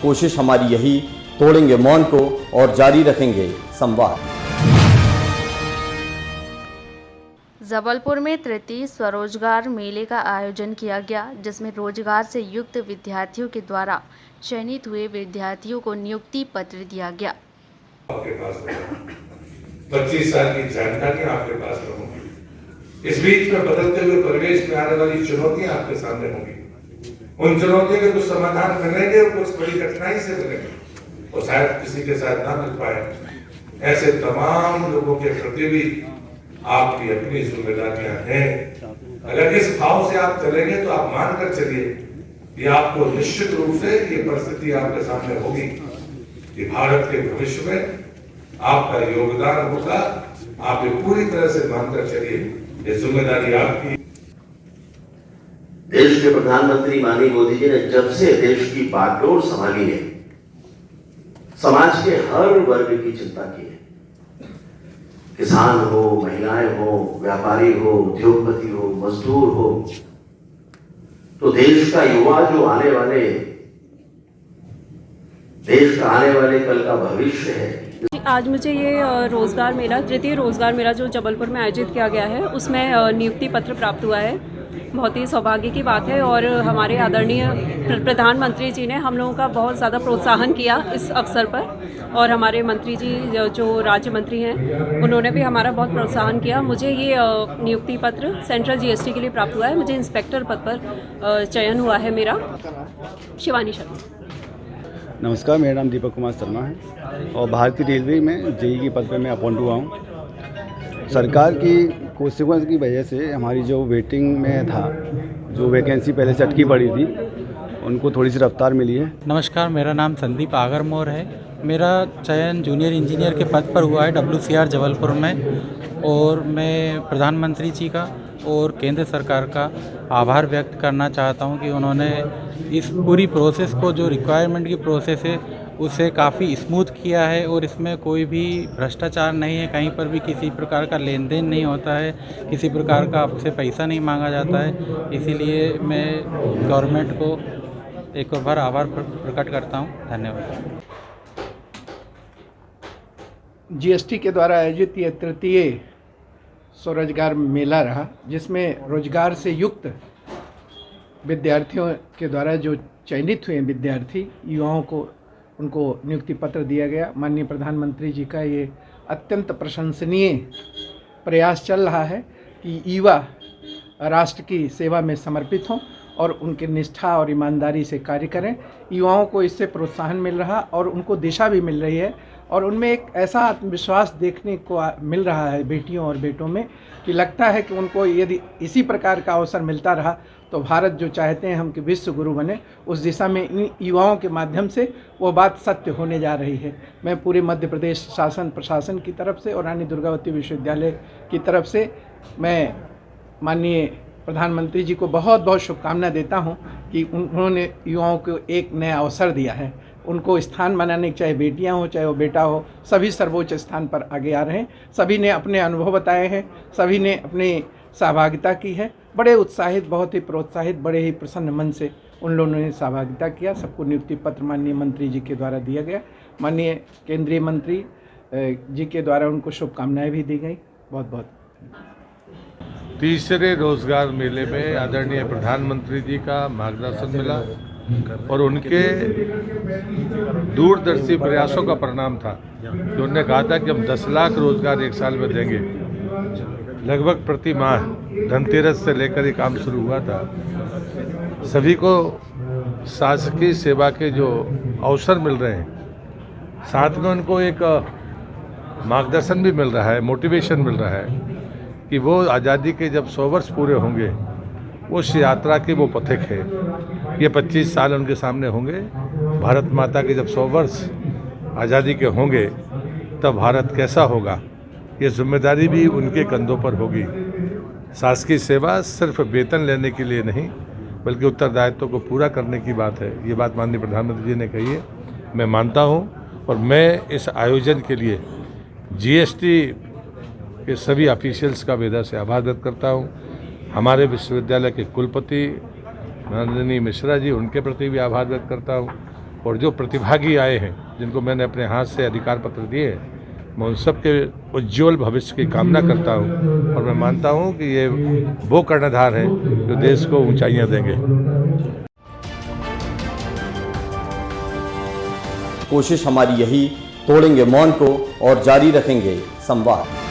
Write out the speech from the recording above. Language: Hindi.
कोशिश हमारी यही, तोड़ेंगे मौन को और जारी रखेंगे संवाद। जबलपुर में तृतीय स्वरोजगार मेले का आयोजन किया गया, जिसमें रोजगार से युक्त विद्यार्थियों के द्वारा चयनित हुए विद्यार्थियों को नियुक्ति पत्र दिया गया। आपके पास 25 साल की जानकारी आपके पास होगी। इस बीच में बदलते हुए परिवेश में आने वाली चुनौतियां आपके सामने होंगी। उन चुनौतियों के कुछ समाधान मिलेंगे और कुछ बड़ी कठिनाई से मिलेंगे और शायद किसी के साथ ना मिल पाए। ऐसे तमाम लोगों के प्रति भी आपकी अपनी जिम्मेदारियां हैं। अगर इस भाव से आप चलेंगे तो आप मानकर चलिए कि आपको निश्चित रूप से ये परिस्थिति आपके सामने होगी कि भारत के भविष्य में आपका योगदान होगा। आप ये पूरी तरह से मानकर चलिए, ये जिम्मेदारी आपकी। देश के प्रधानमंत्री माननीय मोदी जी ने जब से देश की बागडोर संभाली है, समाज के हर वर्ग की चिंता की है। किसान हो, महिलाएं हो, व्यापारी हो, उद्योगपति हो, मजदूर हो, तो देश का युवा जो आने वाले कल का भविष्य है। आज मुझे ये रोजगार मेला, तृतीय रोजगार मेला जो जबलपुर में आयोजित किया गया है, उसमें नियुक्ति पत्र प्राप्त हुआ है। बहुत ही सौभाग्य की बात है और हमारे आदरणीय प्रधानमंत्री जी ने हम लोगों का बहुत ज़्यादा प्रोत्साहन किया इस अवसर पर, और हमारे मंत्री जी जो राज्य मंत्री हैं उन्होंने भी हमारा बहुत प्रोत्साहन किया। मुझे ये नियुक्ति पत्र सेंट्रल जीएसटी के लिए प्राप्त हुआ है। मुझे इंस्पेक्टर पद पर चयन हुआ है मेरा। शिवानी शर्मा। नमस्कार, मेरा नाम दीपक कुमार शर्मा है और भारतीय रेलवे में जेई के पद पर मैं अपॉइंट हुआ हूँ। सरकार की कोशिशों की वजह से हमारी जो वेटिंग में था, जो वैकेंसी पहले से अटकी पड़ी थी, उनको थोड़ी सी रफ्तार मिली है। नमस्कार, मेरा नाम संदीप आगरमोर है। मेरा चयन जूनियर इंजीनियर के पद पर हुआ है WCR जबलपुर में, और मैं प्रधानमंत्री जी का और केंद्र सरकार का आभार व्यक्त करना चाहता हूं कि उन्होंने इस पूरी प्रोसेस को, जो रिक्वायरमेंट की प्रोसेस है, उसे काफ़ी स्मूथ किया है और इसमें कोई भी भ्रष्टाचार नहीं है। कहीं पर भी किसी प्रकार का लेन देन नहीं होता है, किसी प्रकार का आपसे पैसा नहीं मांगा जाता है। इसीलिए मैं गवर्नमेंट को एक बार आभार प्रकट करता हूं। धन्यवाद। जीएसटी के द्वारा आयोजित ये तृतीय स्वरोजगार मेला रहा, जिसमें रोजगार से युक्त विद्यार्थियों के द्वारा जो चयनित हुए विद्यार्थी युवाओं को, उनको नियुक्ति पत्र दिया गया। माननीय प्रधानमंत्री जी का ये अत्यंत प्रशंसनीय प्रयास चल रहा है कि युवा राष्ट्र की सेवा में समर्पित हों और उनके निष्ठा और ईमानदारी से कार्य करें। युवाओं को इससे प्रोत्साहन मिल रहा और उनको दिशा भी मिल रही है और उनमें एक ऐसा आत्मविश्वास देखने को मिल रहा है बेटियों और बेटों में कि लगता है कि उनको यदि इसी प्रकार का अवसर मिलता रहा तो भारत जो चाहते हैं हम कि विश्व गुरु बने, उस दिशा में इन युवाओं के माध्यम से वो बात सत्य होने जा रही है। मैं पूरे मध्य प्रदेश शासन प्रशासन की तरफ से और रानी दुर्गावती विश्वविद्यालय की तरफ से मैं माननीय प्रधानमंत्री जी को बहुत बहुत शुभकामना देता हूं कि उन्होंने युवाओं को एक नया अवसर दिया है। उनको स्थान बनाने, चाहे बेटियां हो चाहे वो बेटा हो, सभी सर्वोच्च स्थान पर आगे आ रहे हैं। सभी ने अपने अनुभव बताए हैं, सभी ने अपनी सहभागिता की है। बड़े उत्साहित, बहुत ही प्रोत्साहित, बड़े ही प्रसन्न मन से उन लोगों ने सहभागिता किया। सबको नियुक्ति पत्र माननीय मंत्री जी के द्वारा दिया गया। माननीय केंद्रीय मंत्री जी के द्वारा उनको शुभकामनाएं भी दी गई। बहुत बहुत। तीसरे रोजगार मेले में आदरणीय प्रधानमंत्री जी का मार्गदर्शन मिला और उनके दूरदर्शी प्रयासों का परिणाम था कि उन्होंने कहा था कि हम 10 लाख रोजगार एक साल में देंगे। लगभग प्रति माह धनतेरस से लेकर ये काम शुरू हुआ था। सभी को शासकीय सेवा के जो अवसर मिल रहे हैं, साथ में उनको एक मार्गदर्शन भी मिल रहा है, मोटिवेशन मिल रहा है कि वो आज़ादी के जब 100 वर्ष पूरे होंगे, उस यात्रा के वो पथिक है। ये 25 साल उनके सामने होंगे। भारत माता के जब 100 वर्ष आज़ादी के होंगे तब भारत कैसा होगा, ये जिम्मेदारी भी उनके कंधों पर होगी। शासकीय सेवा सिर्फ वेतन लेने के लिए नहीं, बल्कि उत्तरदायित्व को पूरा करने की बात है। ये बात माननीय प्रधानमंत्री जी ने कही है, मैं मानता हूँ। और मैं इस आयोजन के लिए जीएसटी के सभी ऑफिशियल्स का हृदय से आभार व्यक्त करता हूँ। हमारे विश्वविद्यालय के कुलपति माननीय मिश्रा जी, उनके प्रति भी आभार व्यक्त करता हूँ। और जो प्रतिभागी आए हैं, जिनको मैंने अपने हाथ से अधिकार पत्र दिए, मैं उन सब के उज्ज्वल भविष्य की कामना करता हूं और मैं मानता हूं कि ये वो कर्णधार हैं जो देश को ऊंचाइयां देंगे। कोशिश हमारी यही, तोड़ेंगे मौन को और जारी रखेंगे संवाद।